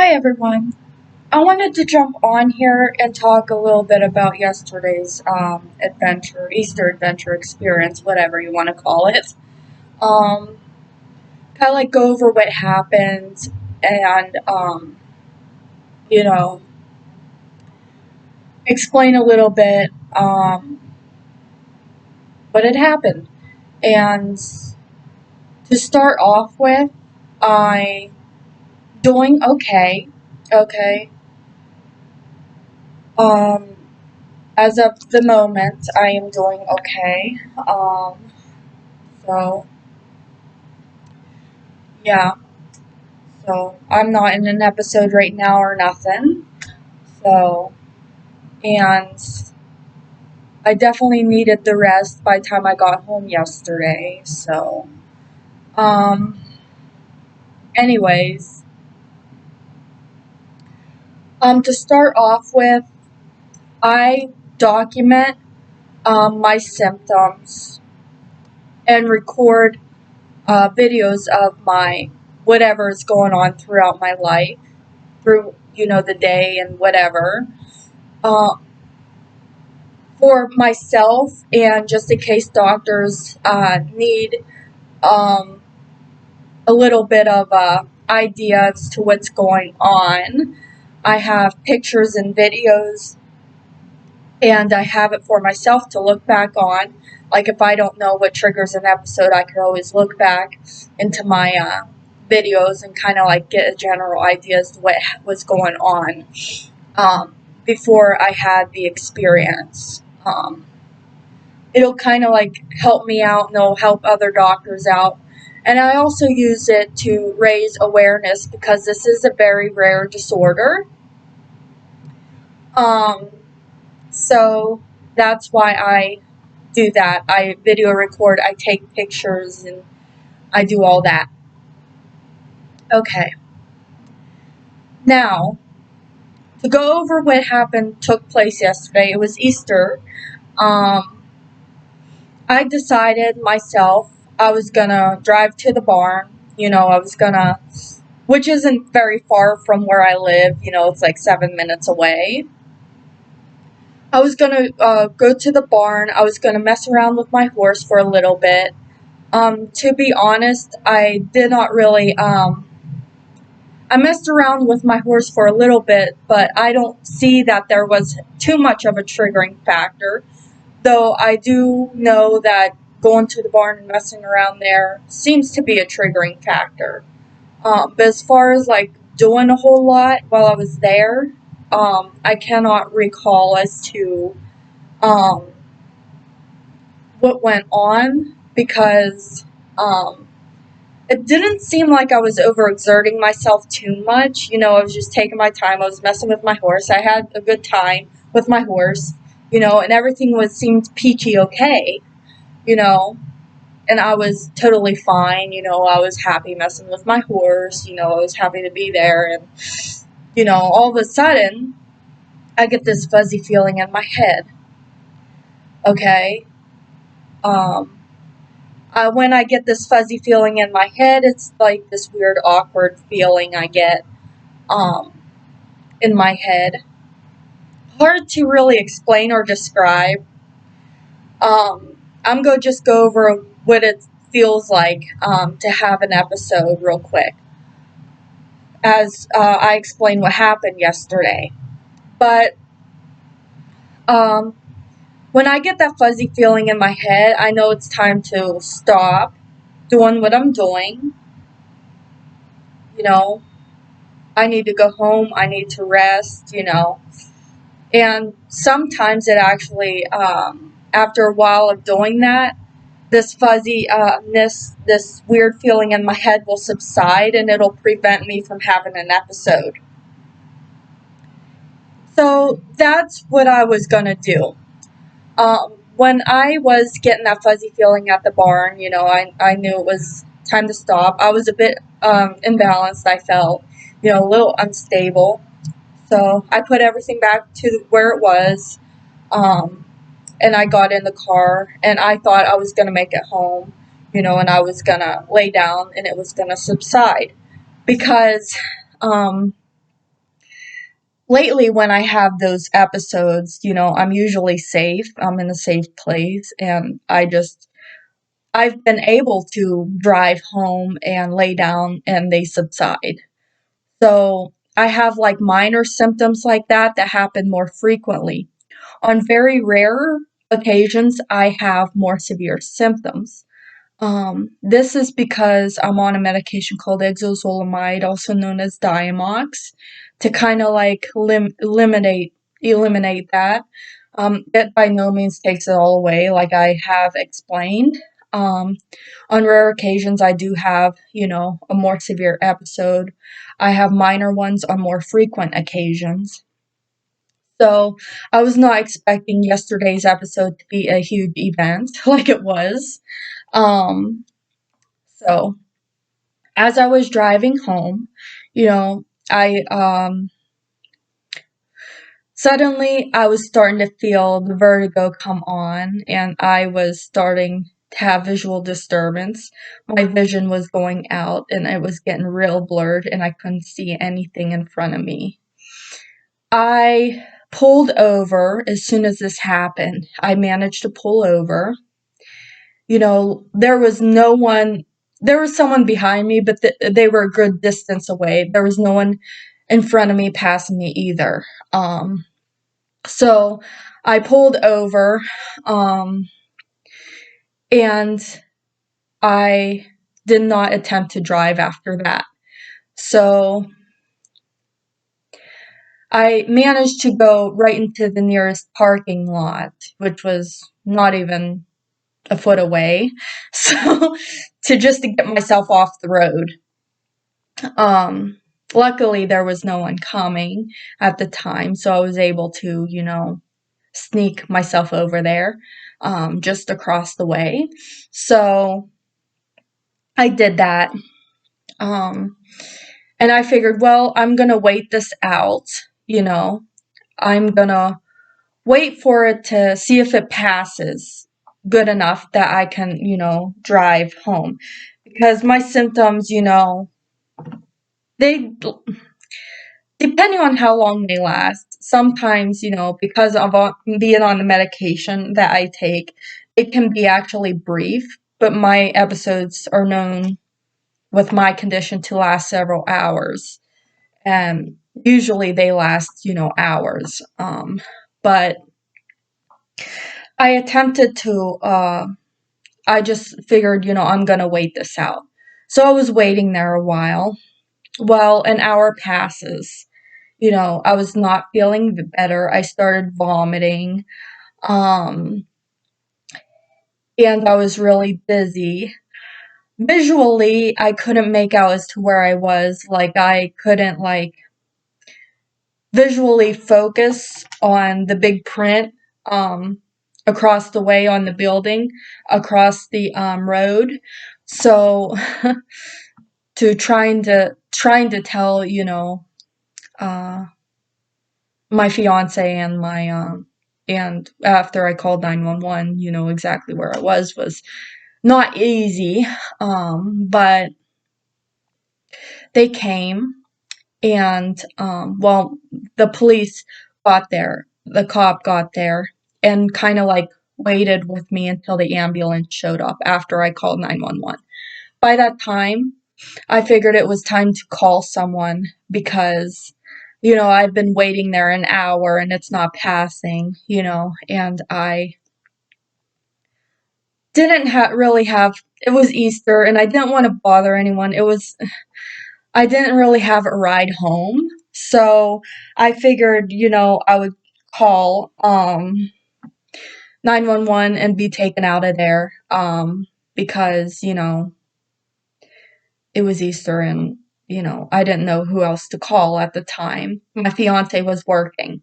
Hi everyone. I wanted to jump on here and talk a little bit about yesterday's Easter adventure experience, whatever you want to call it. Um, Kind of like go over what happened and you know explain a little bit what had happened. And to start off with, I doing okay. Okay. Um, as of the moment, I am doing okay. So yeah. So I'm not in an episode right now or nothing. So, and I definitely needed the rest by the time I got home yesterday. So, um, anyways, to start off with, I document my symptoms and record videos of my whatever is going on throughout my life, through the day and whatever. Uh, for myself, and just in case doctors need um, a little bit of idea as to what's going on. I have pictures and videos, and I have it for myself to look back on. Like if I don't know what triggers an episode, I could always look back into my videos and kind of like get a general idea as to what was going on before I had the experience. It'll kind of like help me out and it'll help other doctors out. And I also use it to raise awareness because this is a very rare disorder. Um, so that's why I do that. I video record, I take pictures, and I do all that. Okay. Now, to go over what took place yesterday, it was Easter. Um, I decided myself I was gonna drive to the barn. I was gonna, which isn't very far from where I live. It's like 7 minutes away. I was gonna go to the barn. I was gonna mess around with my horse for a little bit. To be honest, I did not really. I messed around with my horse for a little bit, but I don't see that there was too much of a triggering factor. Though I do know that going to the barn and messing around there seems to be a triggering factor. But as far as like doing a whole lot while I was there, I cannot recall as to um, what went on because it didn't seem like I was overexerting myself too much. I was just taking my time. I was messing with my horse. I had a good time with my horse, and everything seemed peachy okay, you know, and I was totally fine. I was happy messing with my horse. I was happy to be there, and all of a sudden, I get this fuzzy feeling in my head. Okay, um, when I get this fuzzy feeling in my head, it's like this weird, awkward feeling I get um, in my head. Hard to really explain or describe. I'm going to just go over what it feels like to have an episode real quick as I explain what happened yesterday. But um, when I get that fuzzy feeling in my head, I know it's time to stop doing what I'm doing. I need to go home. I need to rest. And sometimes it actually, after a while of doing that, this this weird feeling in my head will subside and it'll prevent me from having an episode. So that's what I was going to do. When I was getting that fuzzy feeling at the barn, I knew it was time to stop. I was a bit imbalanced, I felt, a little unstable. So I put everything back to where it was, and I got in the car, and I thought I was going to make it home, and I was going to lay down, and it was going to subside. Because lately when I have those episodes, I'm usually safe. I'm in a safe place, and I've been able to drive home and lay down and they subside. So I have like minor symptoms like that happen more frequently. On very rare occasions, I have more severe symptoms. This is because I'm on a medication called exozolamide, also known as Diamox, to kind of like eliminate that. It by no means takes it all away, like I have explained. Um, on rare occasions, I do have, a more severe episode. I have minor ones on more frequent occasions. So I was not expecting yesterday's episode to be a huge event like it was. Um, so as I was driving home, I suddenly I was starting to feel the vertigo come on, and I was starting to have visual disturbance. My vision was going out, and it was getting real blurred, and I couldn't see anything in front of me. I pulled over as soon as this happened. I managed to pull over. There was no one, there was someone behind me, but they were a good distance away. There was no one in front of me passing me either. So I pulled over, and I did not attempt to drive after that. So I managed to go right into the nearest parking lot, which was not even a foot away. So to get myself off the road. Luckily there was no one coming at the time, so I was able to, sneak myself over there, just across the way. So I did that. And I figured, well, I'm gonna wait this out, I'm gonna wait for it to see if it passes good enough that I can, drive home. Because my symptoms, they, depending on how long they last, sometimes, because of being on the medication that I take, it can be actually brief, but my episodes are known with my condition to last several hours. And usually they last, hours. But I attempted to, I just figured, I'm gonna wait this out. So I was waiting there a while. Well, an hour passes. I was not feeling better. I started vomiting. Um, and I was really dizzy. Visually, I couldn't make out as to where I was. Like, I couldn't, visually focus on the big print, across the way on the building, across the, road. So, trying to tell, uh, my fiance and and after I called 911, exactly where I was not easy. But they came, and well, the police got there, the cop got there, and kind of like waited with me until the ambulance showed up after I called 911. By that time, I figured it was time to call someone because, I've been waiting there an hour and it's not passing, and I didn't really have, it was Easter and I didn't want to bother anyone. I didn't really have a ride home. So I figured, I would call 911 and be taken out of there, because, it was Easter and, I didn't know who else to call at the time. My fiance was working.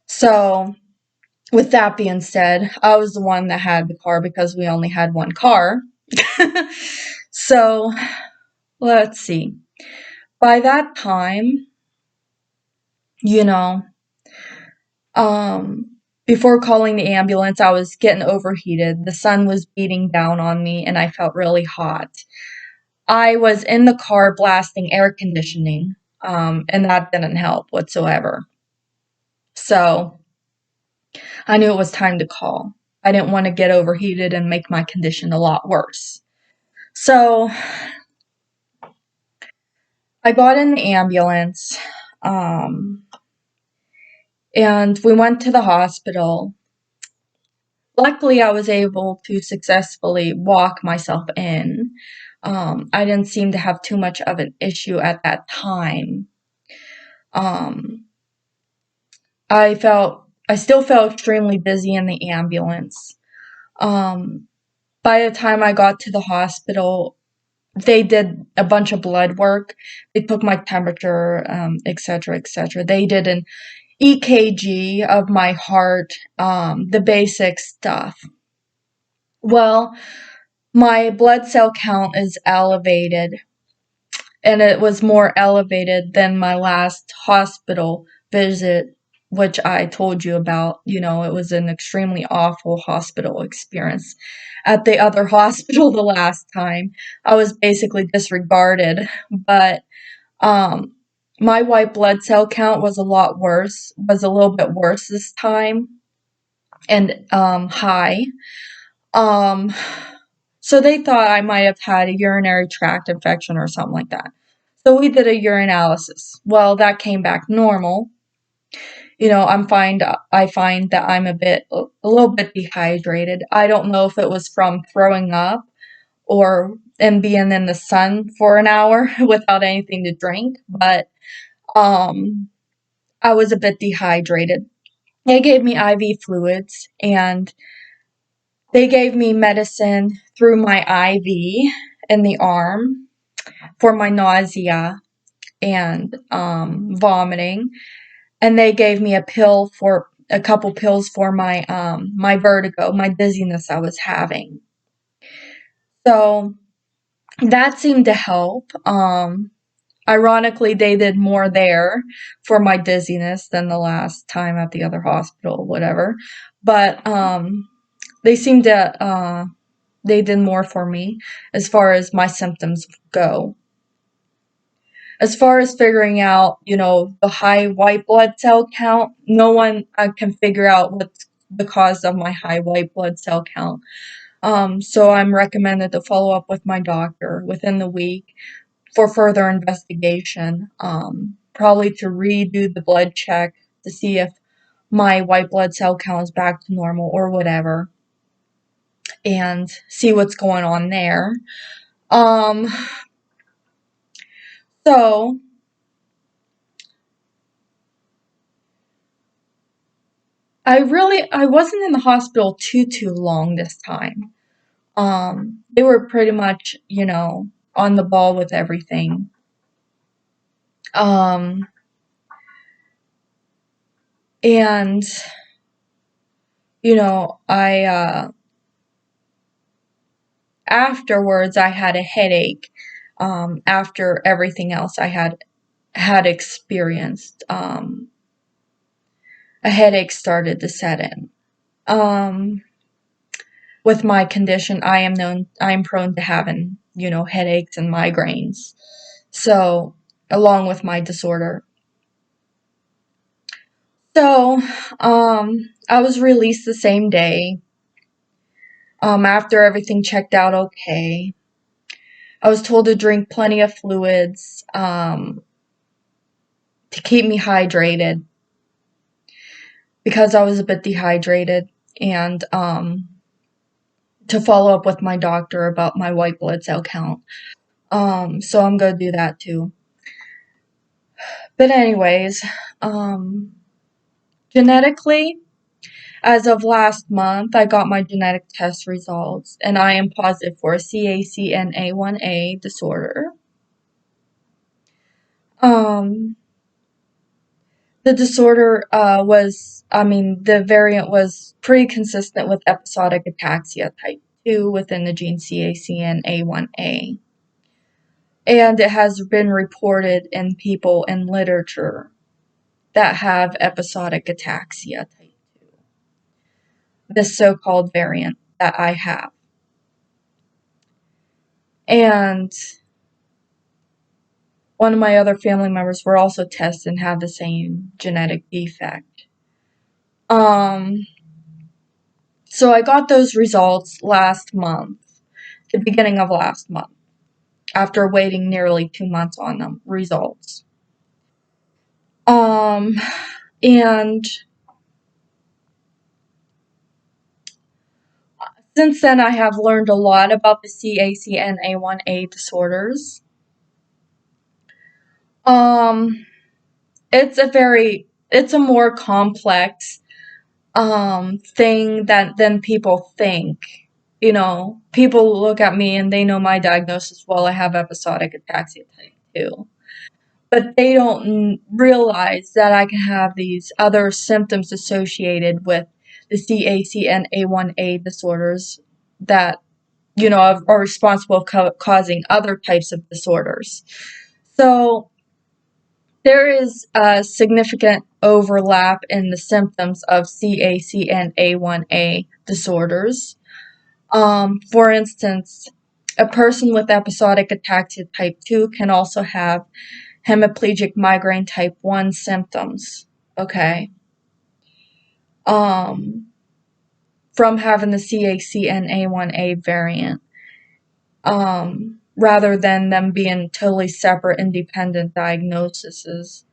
So, with that being said, I was the one that had the car because we only had one car. So, let's see. By that time, you know, before calling the ambulance, I was getting overheated. The sun was beating down on me and I felt really hot. I was in the car blasting air conditioning. and that didn't help whatsoever. So I knew it was time to call. I didn't want to get overheated and make my condition a lot worse. So I got in the ambulance, and we went to the hospital. Luckily, I was able to successfully walk myself in. I didn't seem to have too much of an issue at that time. Um, I still felt extremely dizzy in the ambulance. Um, by the time I got to the hospital, they did a bunch of blood work. They took my temperature, etc., etc. They did an EKG of my heart, the basic stuff. Well, my blood cell count is elevated, and it was more elevated than my last hospital visit, which I told you about. You know, it was an extremely awful hospital experience. At the other hospital the last time, I was basically disregarded, but um, my white blood cell count was was a little bit worse this time, and high. Um, so they thought I might have had a urinary tract infection or something like that. So we did a urinalysis. Well, that came back normal. You know, I find that I'm a little bit dehydrated. I don't know if it was from throwing up or and being in the sun for an hour without anything to drink, but I was a bit dehydrated. They gave me IV fluids, and they gave me medicine through my IV in the arm for my nausea and vomiting, and they gave me a couple pills for my vertigo, my dizziness I was having. So that seemed to help. Ironically, they did more there for my dizziness than the last time at the other hospital, whatever. But they seemed to they did more for me as far as my symptoms go. As far as figuring out, you know, the high white blood cell count, no one can figure out what's the cause of my high white blood cell count. So I'm recommended to follow up with my doctor within the week for further investigation, probably to redo the blood check to see if my white blood cell count is back to normal or whatever, and see what's going on there. Um, so I wasn't in the hospital too long this time. They were pretty much, you know, on the ball with everything. Um, and you know, afterwards I had a headache. After everything else I had experienced, a headache started to set in. Um, with my condition, I am prone to having, you know, headaches and migraines. So, along with my disorder. So, I was released the same day. After everything checked out okay. I was told to drink plenty of fluids, to keep me hydrated because I was a bit dehydrated, and to follow up with my doctor about my white blood cell count. So I'm gonna do that too. But anyways, um, genetically, as of last month, I got my genetic test results, and I am positive for CACNA1A disorder. Um, the disorder the variant was pretty consistent with episodic ataxia type 2 within the gene CACNA1A. And it has been reported in people in literature that have episodic ataxia type 2, this so-called variant that I have. And one of my other family members were also tested and had the same genetic defect. So I got those results last month, the beginning of last month, after waiting nearly 2 months on them results. And since then I have learned a lot about the CACNA1A disorders. It's a more complex thing than people think. You know, people look at me and they know my diagnosis. Well, I have episodic ataxia type 2. But they don't realize that I can have these other symptoms associated with the CACNA1A disorders that, you know, are responsible for causing other types of disorders. So there is a significant overlap in the symptoms of CACNA1A disorders. For instance, a person with episodic ataxia type 2 can also have hemiplegic migraine type 1 symptoms, okay? From having the CACNA1A variant, rather than them being totally separate, independent diagnoses.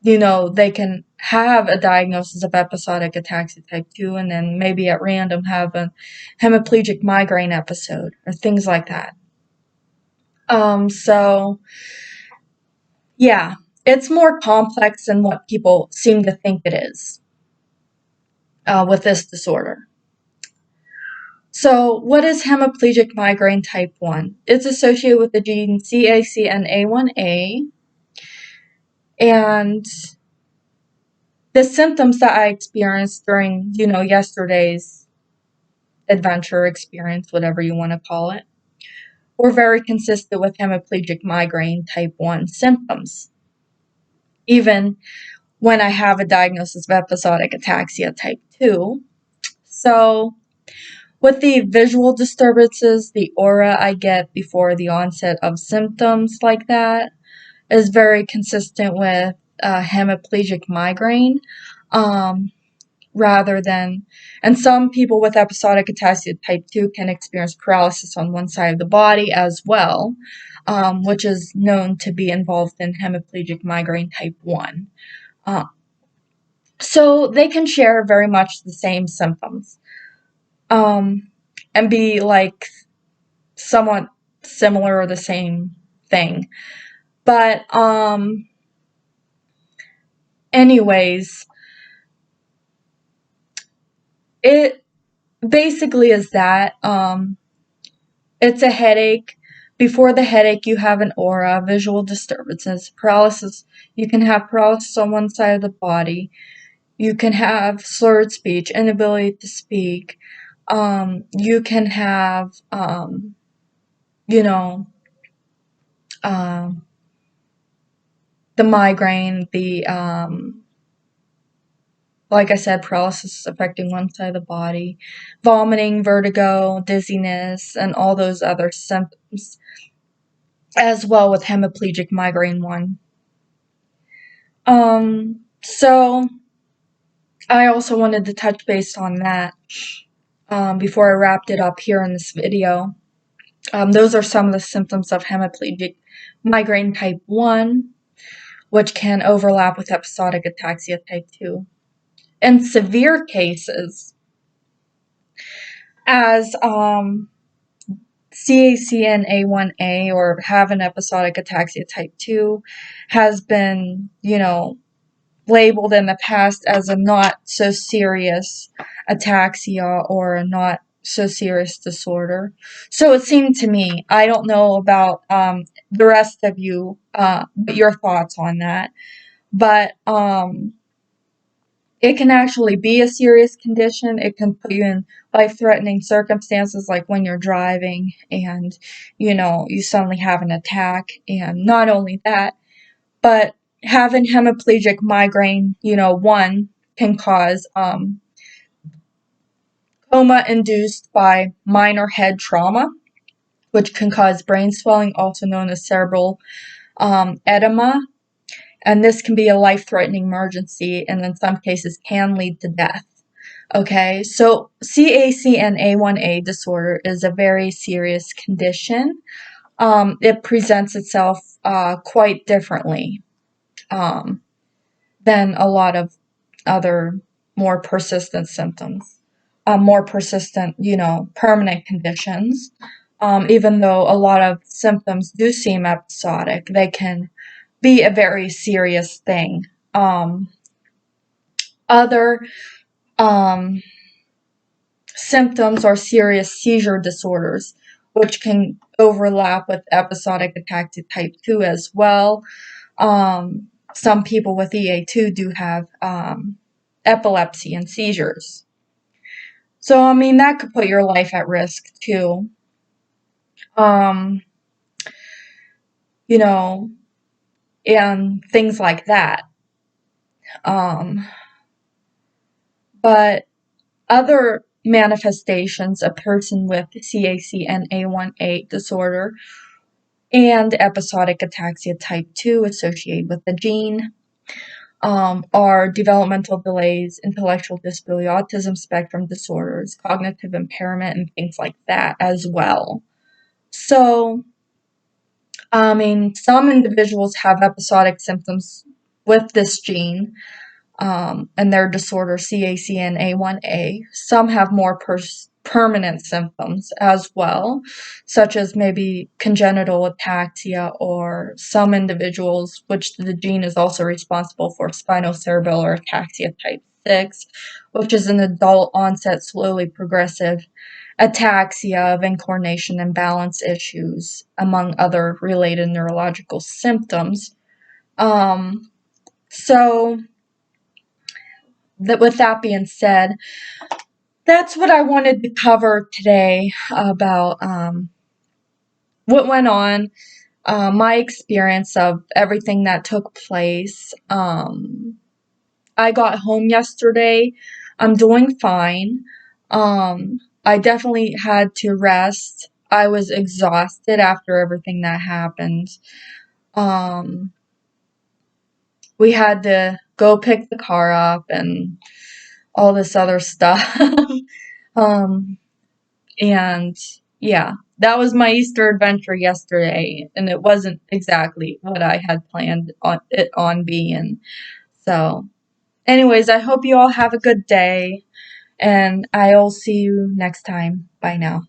You know, they can have a diagnosis of episodic ataxia type 2 and then maybe at random have a hemiplegic migraine episode or things like that. So, yeah, it's more complex than what people seem to think it is with this disorder. So, what is hemiplegic migraine type 1? It's associated with the gene CACNA1A, and the symptoms that I experienced during, you know, yesterday's adventure experience, whatever you want to call it, were very consistent with hemiplegic migraine type 1 symptoms, even when I have a diagnosis of episodic ataxia type 2. So, with the visual disturbances, the aura I get before the onset of symptoms like that is very consistent with hemiplegic migraine. Rather than, and some people with episodic ataxia type 2 can experience paralysis on one side of the body as well, which is known to be involved in hemiplegic migraine type 1. So they can share very much the same symptoms, and be like somewhat similar or the same thing. But anyways, it basically is that it's a headache. Before the headache, you have an aura, visual disturbances, paralysis. You can have paralysis on one side of the body. You can have slurred speech, inability to speak. You can have, you know, the migraine, the, like I said, paralysis affecting one side of the body, vomiting, vertigo, dizziness, and all those other symptoms, as well with hemiplegic migraine 1. So I also wanted to touch base on that before I wrapped it up here in this video. Those are some of the symptoms of hemiplegic migraine type 1, which can overlap with episodic ataxia type 2. In severe cases, as CACNA1A or have an episodic ataxia type 2 has been, you know, labeled in the past as a not so serious ataxia or a not so serious disorder. So it seemed to me, I don't know about the rest of you, your thoughts on that, but it can actually be a serious condition. It can put you in life-threatening circumstances, like when you're driving and, you know, you suddenly have an attack. And not only that, but having hemiplegic migraine, you know, 1 can cause coma induced by minor head trauma. which can cause brain swelling, also known as cerebral edema. And this can be a life-threatening emergency, and in some cases can lead to death. Okay, so CACNA1A disorder is a very serious condition. It presents itself quite differently than a lot of other more persistent symptoms, more persistent, permanent conditions. Even though a lot of symptoms do seem episodic, they can be a very serious thing. Other symptoms are serious seizure disorders, which can overlap with episodic ataxia type 2 as well. Some people with EA2 do have epilepsy and seizures. So, I mean, that could put your life at risk too. You know, and things like that. But other manifestations, a person with CACNA1A disorder and episodic ataxia type 2 associated with the gene, are developmental delays, intellectual disability, autism spectrum disorders, cognitive impairment, and things like that as well. So, I mean, some individuals have episodic symptoms with this gene, and their disorder CACNA1A. Some have more permanent symptoms as well, such as maybe congenital ataxia, or some individuals, which the gene is also responsible for spinocerebellar ataxia type 6, which is an adult onset, slowly progressive ataxia of incoordination and balance issues, among other related neurological symptoms. So, with that being said, that's what I wanted to cover today about what went on, my experience of everything that took place. I got home yesterday. I'm doing fine. I definitely had to rest. I was exhausted after everything that happened. We had to go pick the car up and all this other stuff. And yeah, that was my Easter adventure yesterday, and it wasn't exactly what I had planned on being. So, anyways, I hope you all have a good day, and I'll see you next time. Bye now.